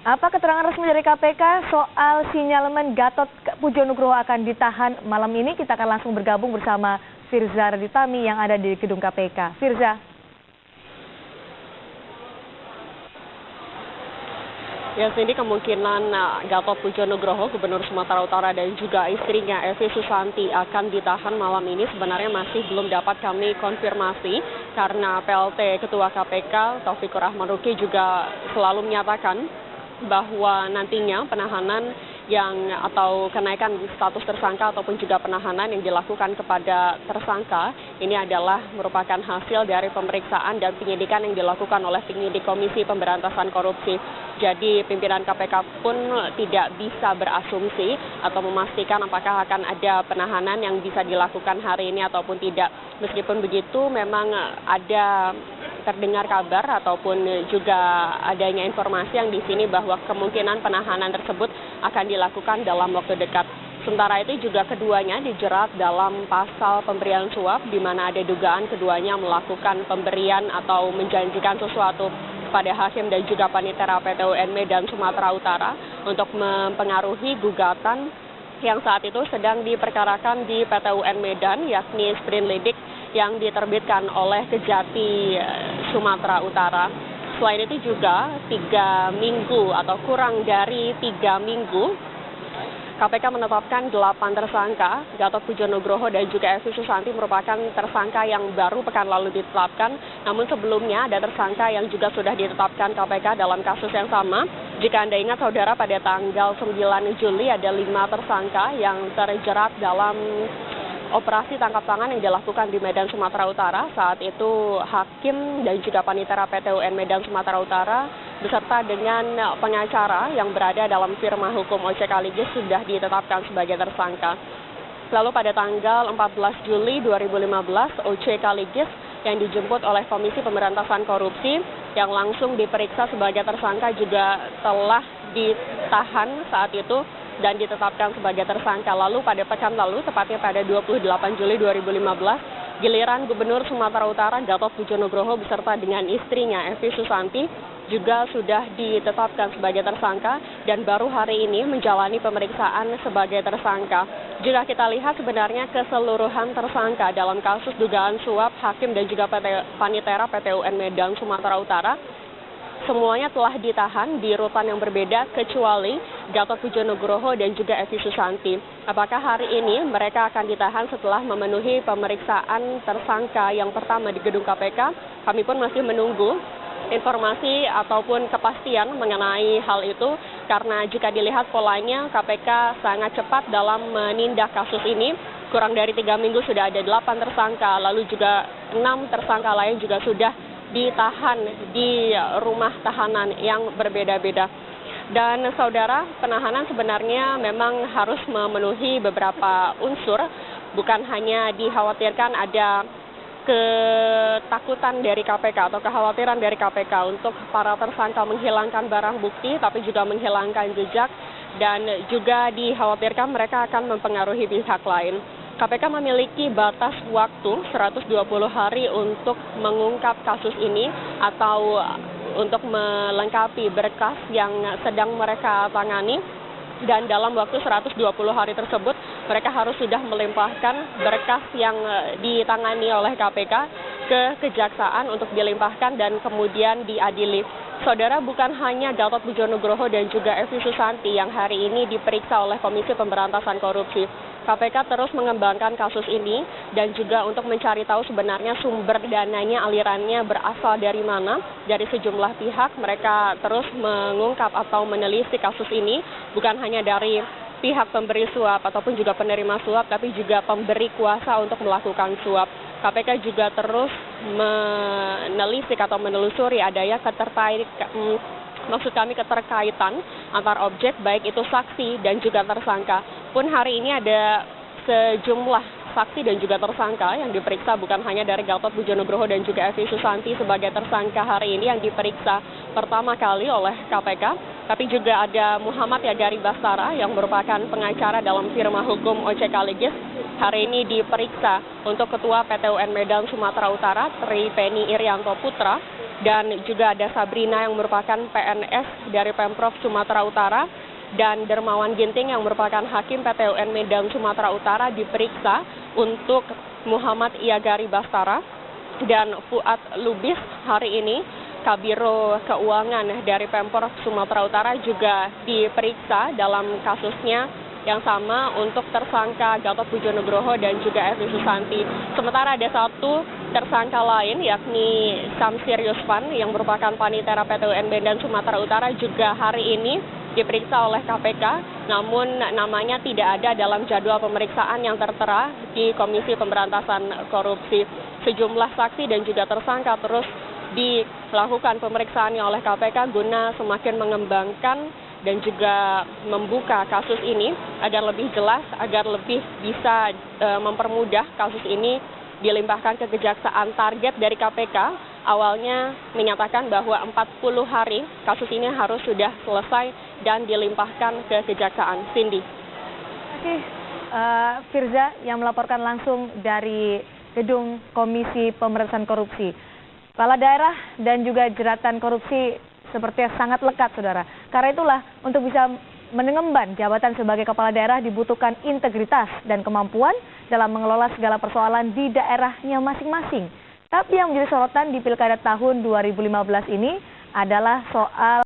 Apa keterangan resmi dari KPK soal sinyalemen Gatot Pujo Nugroho akan ditahan malam ini? Kita akan langsung bergabung bersama Firza Raditami yang ada di gedung KPK. Firza. Ya, sini kemungkinan Gatot Pujo Nugroho, Gubernur Sumatera Utara, dan juga istrinya Evi Susanti akan ditahan malam ini. Sebenarnya masih belum dapat kami konfirmasi karena PLT Ketua KPK Taufikur Rahman Ruki juga selalu menyatakan bahwa nantinya penahanan atau kenaikan status tersangka ataupun juga penahanan yang dilakukan kepada tersangka ini adalah merupakan hasil dari pemeriksaan dan penyidikan yang dilakukan oleh penyidik Komisi Pemberantasan Korupsi. Jadi pimpinan KPK pun tidak bisa berasumsi atau memastikan apakah akan ada penahanan yang bisa dilakukan hari ini ataupun tidak. Meskipun begitu, memang ada terdengar kabar ataupun juga adanya informasi yang di sini bahwa kemungkinan penahanan tersebut akan dilakukan dalam waktu dekat. Sementara itu juga keduanya dijerat dalam pasal pemberian suap, di mana ada dugaan keduanya melakukan pemberian atau menjanjikan sesuatu kepada hakim dan juga panitera PT UN Medan Sumatera Utara untuk mempengaruhi gugatan yang saat itu sedang diperkarakan di PT UN Medan, yakni Sprint yang diterbitkan oleh Kejati Sumatera Utara. Selain itu juga 3 minggu atau kurang dari 3 minggu, KPK menetapkan 8 tersangka. Gatot Pujo Nugroho dan juga Evi Susanti merupakan tersangka yang baru pekan lalu ditetapkan. Namun sebelumnya ada tersangka yang juga sudah ditetapkan KPK dalam kasus yang sama. Jika Anda ingat saudara, pada tanggal 9 Juli ada 5 tersangka yang terjerat dalam operasi tangkap tangan yang dilakukan di Medan Sumatera Utara. Saat itu hakim dan juga panitera PT UN Medan Sumatera Utara beserta dengan pengacara yang berada dalam firma hukum OC Kaligis sudah ditetapkan sebagai tersangka. Lalu pada tanggal 14 Juli 2015, OC Kaligis yang dijemput oleh Komisi Pemberantasan Korupsi yang langsung diperiksa sebagai tersangka juga telah ditahan saat itu dan ditetapkan sebagai tersangka. Lalu pada pekan lalu, tepatnya pada 28 Juli 2015, giliran Gubernur Sumatera Utara Gatot Pujo Nugroho beserta dengan istrinya Evi Susanti juga sudah ditetapkan sebagai tersangka dan baru hari ini menjalani pemeriksaan sebagai tersangka. Jika kita lihat sebenarnya keseluruhan tersangka dalam kasus dugaan suap hakim dan juga panitera PT UN Medan Sumatera Utara, semuanya telah ditahan di rutan yang berbeda kecuali Gatot Pujo Nugroho dan juga Evi Susanti. Apakah hari ini mereka akan ditahan setelah memenuhi pemeriksaan tersangka yang pertama di gedung KPK? Kami pun masih menunggu informasi ataupun kepastian mengenai hal itu, karena jika dilihat polanya KPK sangat cepat dalam menindak kasus ini. Kurang dari 3 minggu sudah ada 8 tersangka, lalu juga 6 tersangka lain juga sudah ditahan di rumah tahanan yang berbeda-beda. Dan saudara, penahanan sebenarnya memang harus memenuhi beberapa unsur, bukan hanya dikhawatirkan ada ketakutan dari KPK atau kekhawatiran dari KPK untuk para tersangka menghilangkan barang bukti, tapi juga menghilangkan jejak, dan juga dikhawatirkan mereka akan mempengaruhi pihak lain. KPK memiliki batas waktu 120 hari untuk mengungkap kasus ini atau untuk melengkapi berkas yang sedang mereka tangani, dan dalam waktu 120 hari tersebut mereka harus sudah melimpahkan berkas yang ditangani oleh KPK ke kejaksaan untuk dilimpahkan dan kemudian diadili. Saudara, bukan hanya Gatot Pujo Nugroho dan juga Evi Susanti yang hari ini diperiksa oleh Komisi Pemberantasan Korupsi. KPK terus mengembangkan kasus ini dan juga untuk mencari tahu sebenarnya sumber dananya, alirannya berasal dari mana. Dari sejumlah pihak mereka terus mengungkap atau menelisik kasus ini, bukan hanya dari pihak pemberi suap ataupun juga penerima suap, tapi juga pemberi kuasa untuk melakukan suap. KPK juga terus menelisik atau menelusuri adanya keterkaitan antar objek, baik itu saksi dan juga tersangka. Pun hari ini ada sejumlah saksi dan juga tersangka yang diperiksa, bukan hanya dari Gatot Pujo Nugroho dan juga Evi Susanti sebagai tersangka hari ini yang diperiksa pertama kali oleh KPK, tapi juga ada Muhammad Yagari Bastara yang merupakan pengacara dalam firma hukum OC Kaligis. Hari ini diperiksa untuk Ketua PT UN Medan Sumatera Utara Tri Penny Irianto Putra dan juga ada Sabrina yang merupakan PNS dari Pemprov Sumatera Utara, dan Dermawan Ginting yang merupakan Hakim PT UN Medan Sumatera Utara diperiksa untuk Muhammad Iagari Bastara, dan Fuad Lubis hari ini Kabiro Keuangan dari Pemprov Sumatera Utara juga diperiksa dalam kasusnya yang sama untuk tersangka Gatot Pujonugroho dan juga Evi Susanti. Sementara ada satu tersangka lain yakni Samsir Yuspan yang merupakan panitera PT UN Medan Sumatera Utara juga hari ini diperiksa oleh KPK, namun namanya tidak ada dalam jadwal pemeriksaan yang tertera di Komisi Pemberantasan Korupsi. Sejumlah saksi dan juga tersangka terus dilakukan pemeriksaannya oleh KPK guna semakin mengembangkan dan juga membuka kasus ini agar lebih jelas, agar lebih bisa mempermudah kasus ini dilimpahkan ke kejaksaan. Target dari KPK awalnya menyatakan bahwa 40 hari kasus ini harus sudah selesai dan dilimpahkan ke kejaksaan. Cindy. Terima kasih Firza yang melaporkan langsung dari Gedung Komisi Pemberantasan Korupsi. Kepala daerah dan juga jeratan korupsi sepertinya sangat lekat, saudara. Karena itulah untuk bisa mengemban jabatan sebagai kepala daerah dibutuhkan integritas dan kemampuan dalam mengelola segala persoalan di daerahnya masing-masing. Tapi yang menjadi sorotan di Pilkada tahun 2015 ini adalah soal